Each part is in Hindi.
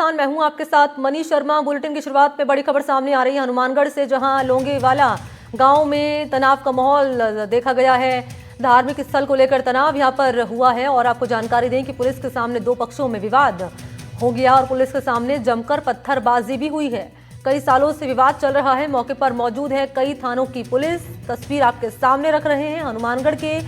मैं हूं आपके साथ मनीष शर्मा। बुलेटिन की शुरुआत पे बड़ी खबर सामने आ रही है हनुमानगढ़ से, जहां लोंगेवाला गांव में तनाव का माहौल देखा गया है। धार्मिक स्थल को लेकर तनाव यहां पर हुआ है और आपको जानकारी दें कि पुलिस के सामने दो पक्षों में विवाद हो गया और पुलिस के सामने जमकर पत्थरबाजी भी हुई है। कई सालों से विवाद चल रहा है। मौके पर मौजूद है कई थानों की पुलिस। तस्वीर आपके सामने रख रहे हैं। हनुमानगढ़ के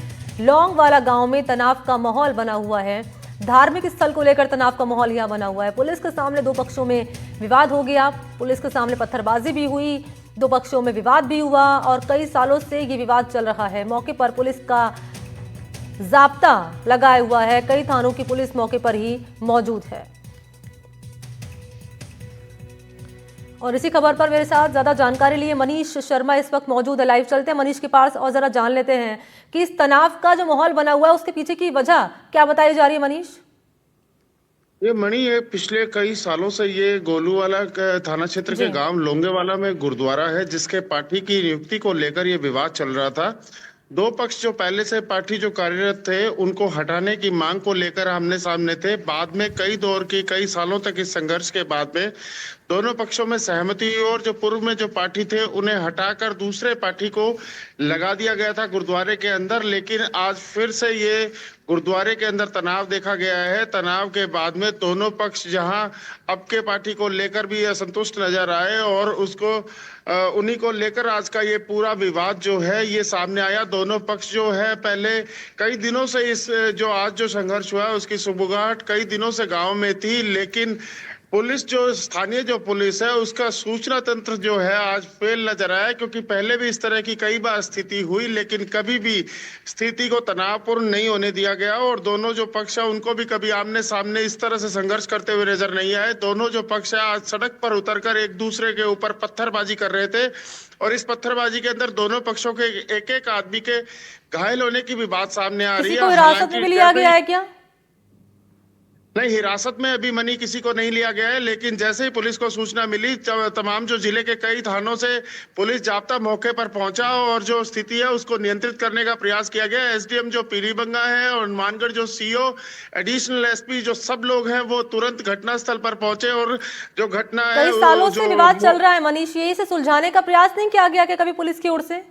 लौंगवाला गांव में तनाव का माहौल बना हुआ है। धार्मिक स्थल को लेकर तनाव का माहौल यहां बना हुआ है। पुलिस के सामने दो पक्षों में विवाद हो गया। पुलिस के सामने पत्थरबाजी भी हुई, दो पक्षों में विवाद भी हुआ और कई सालों से ये विवाद चल रहा है। मौके पर पुलिस का जाब्ता लगाया हुआ है। कई थानों की पुलिस मौके पर ही मौजूद है। और इसी खबर पर मेरे साथ ज्यादा जानकारी लिए मनीष शर्मा इस वक्त मौजूद है। लाइव चलते हैं मनीष के पास और जरा जान लेते हैं कि इस तनाव का जो माहौल बना हुआ है उसके पीछे की वजह क्या बताई जा रही है। मनीष, ये पिछले कई सालों से ये गोलूवाला थाना क्षेत्र के गांव लोंगेवाला में गुरुद्वारा है, जिसके पाठी की नियुक्ति को लेकर ये विवाद चल रहा था। दो पक्ष जो पहले से पाठी जो कार्यरत थे उनको हटाने की मांग को लेकर आमने सामने थे। बाद में कई सालों तक इस संघर्ष के बाद में दोनों पक्षों में सहमति हुई और जो पूर्व में जो पाठी थे उन्हें हटाकर दूसरे पाठी को लगा दिया गया था गुरुद्वारे के अंदर। लेकिन आज फिर से ये गुरुद्वारे के अंदर तनाव देखा गया है। तनाव के बाद में दोनों पक्ष जहां अब के पाठी को लेकर भी असंतुष्ट नजर आए और उसको उन्हीं को लेकर आज का ये पूरा विवाद जो है ये सामने आया। दोनों पक्ष जो है पहले कई दिनों से इस जो आज जो संघर्ष हुआ उसकी सुबुगाहट कई दिनों से गांव में थी, लेकिन पुलिस जो स्थानीय जो पुलिस है उसका सूचना तंत्र जो है आज फेल नजर आया, क्योंकि पहले भी इस तरह की कई बार स्थिति हुई लेकिन कभी भी स्थिति को तनावपूर्ण नहीं होने दिया गया और दोनों जो पक्ष है उनको भी कभी आमने सामने इस तरह से संघर्ष करते हुए नजर नहीं आए। दोनों जो पक्ष है आज सड़क पर उतरकर एक दूसरे के ऊपर पत्थरबाजी कर रहे थे और इस पत्थरबाजी के अंदर दोनों पक्षों के एक एक आदमी के घायल होने की भी बात सामने आ रही है। किसी को हिरासत में भी लिया गया है क्या? नहीं, हिरासत में अभी किसी को नहीं लिया गया है, लेकिन जैसे ही पुलिस को सूचना मिली तमाम जो जिले के कई थानों से पुलिस जाब्ता मौके पर पहुंचा और जो स्थिति है उसको नियंत्रित करने का प्रयास किया गया। एसडीएम जो पीलीबंगा है और हनुमानगढ़ जो सीओ, एडिशनल एसपी जो सब लोग हैं वो तुरंत घटनास्थल पर पहुंचे और जो घटना है कई सालों से विवाद चल रहा है मनीष, ये इसे सुलझाने का प्रयास नहीं किया गया क्या कभी पुलिस की ओर से?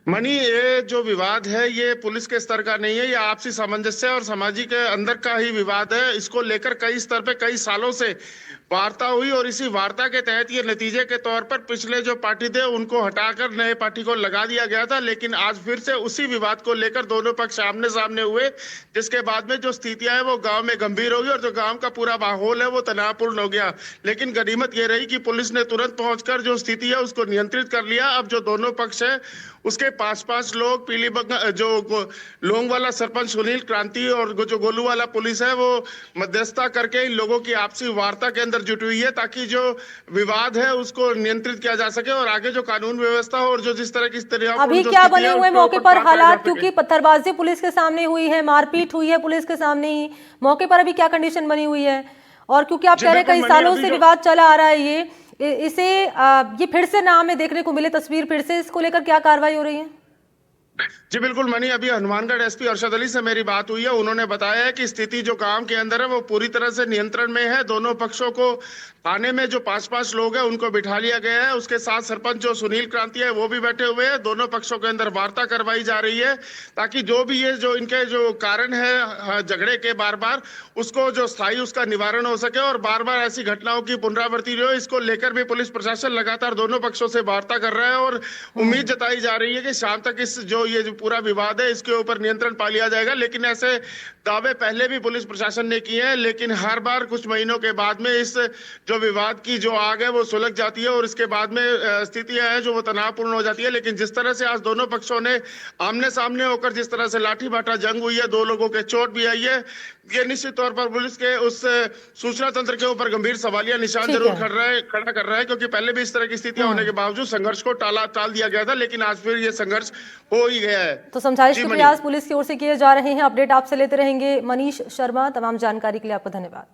ये जो विवाद है ये पुलिस के स्तर का नहीं है, ये आपसी सामंजस्य और समाजी के अंदर का ही विवाद है। इसको लेकर कई स्तर पे कई सालों से वार्ता हुई और इसी वार्ता के तहत ये नतीजे के तौर पर पिछले जो पार्टी थे उनको हटाकर नए पार्टी को लगा दिया गया था। लेकिन आज फिर से उसी विवाद को लेकर दोनों पक्ष आमने सामने हुए, जिसके बाद में जो स्थितियां है वो गांव में गंभीर हो गई और जो गांव का पूरा माहौल है वो तनावपूर्ण हो गया। लेकिन गनीमत ये रही कि पुलिस ने तुरंत पहुंचकर जो स्थिति है उसको नियंत्रित कर लिया। अब जो दोनों पक्ष है उसके 5-5 लोग पीलीबंगा जो लोंगवाला सरपंच सुनील क्रांति और जो गोलूवाला पुलिस है वो मध्यस्थता करके इन लोगों की आपसी वार्ता के अंदर जुटी हुई है, ताकि जो विवाद है उसको नियंत्रित किया जा सके और आगे जो कानून व्यवस्था और जो जिस तरह की अभी क्या बने हुए मौके पर हालात, क्योंकि पत्थरबाजी पुलिस के सामने हुई है, मारपीट हुई है पुलिस के सामने ही, मौके पर अभी क्या कंडीशन बनी हुई है? और क्योंकि आप कह रहे हैं कई सालों से विवाद चला आ रहा है, ये फिर से ना हमें देखने को मिले तस्वीर, फिर से इसको लेकर क्या कार्रवाई हो रही है? जी बिल्कुल मनी, अभी हनुमानगढ़ एसपी अरशद अली से मेरी बात हुई है। उन्होंने बताया है कि स्थिति जो गांव के अंदर है वो पूरी तरह से नियंत्रण में है। दोनों पक्षों को थाने में जो 5-5 लोग हैं उनको बिठा लिया गया है। उसके साथ सरपंच जो सुनील क्रांति है वो भी बैठे हुए हैं। दोनों पक्षों के अंदर वार्ता करवाई जा रही है ताकि जो भी ये जो इनके जो कारण है झगड़े के बार बार उसको जो स्थायी उसका निवारण हो सके और बार बार ऐसी घटनाओं की पुनरावृत्ति हो, इसको लेकर भी पुलिस प्रशासन लगातार दोनों पक्षों से वार्ता कर रहा है और उम्मीद जताई जा रही है कि शाम तक इस ये जो पूरा विवाद है इसके ऊपर नियंत्रण पा लिया जाएगा। लेकिन ऐसे दावे पहले भी पुलिस प्रशासन ने किए हैं, लेकिन हर बार कुछ महीनों के बाद में इस जो विवाद की जो आग है वो सुलग जाती है और इसके बाद में स्थितियां हैं जो वो तनावपूर्ण हो जाती है। लेकिन जिस तरह से आज दोनों पक्षों ने आमने सामने होकर जिस तरह से लाठी भाटा जंग हुई है, दो लोगों के चोट भी आई है, ये निश्चित तौर पर पुलिस के उस सूचना तंत्र के ऊपर गंभीर सवालिया निशान जरूर खड़ा कर रहा है, क्योंकि पहले भी इस तरह की स्थितियां होने के बावजूद संघर्ष को टाल दिया गया था, लेकिन आज फिर ये संघर्ष हो ही गया है। तो समझाइश के प्रयास पुलिस की ओर से किए जा रहे हैं। अपडेट आपसे लेते रहेंगे। मनीष शर्मा, तमाम जानकारी के लिए आपको धन्यवाद।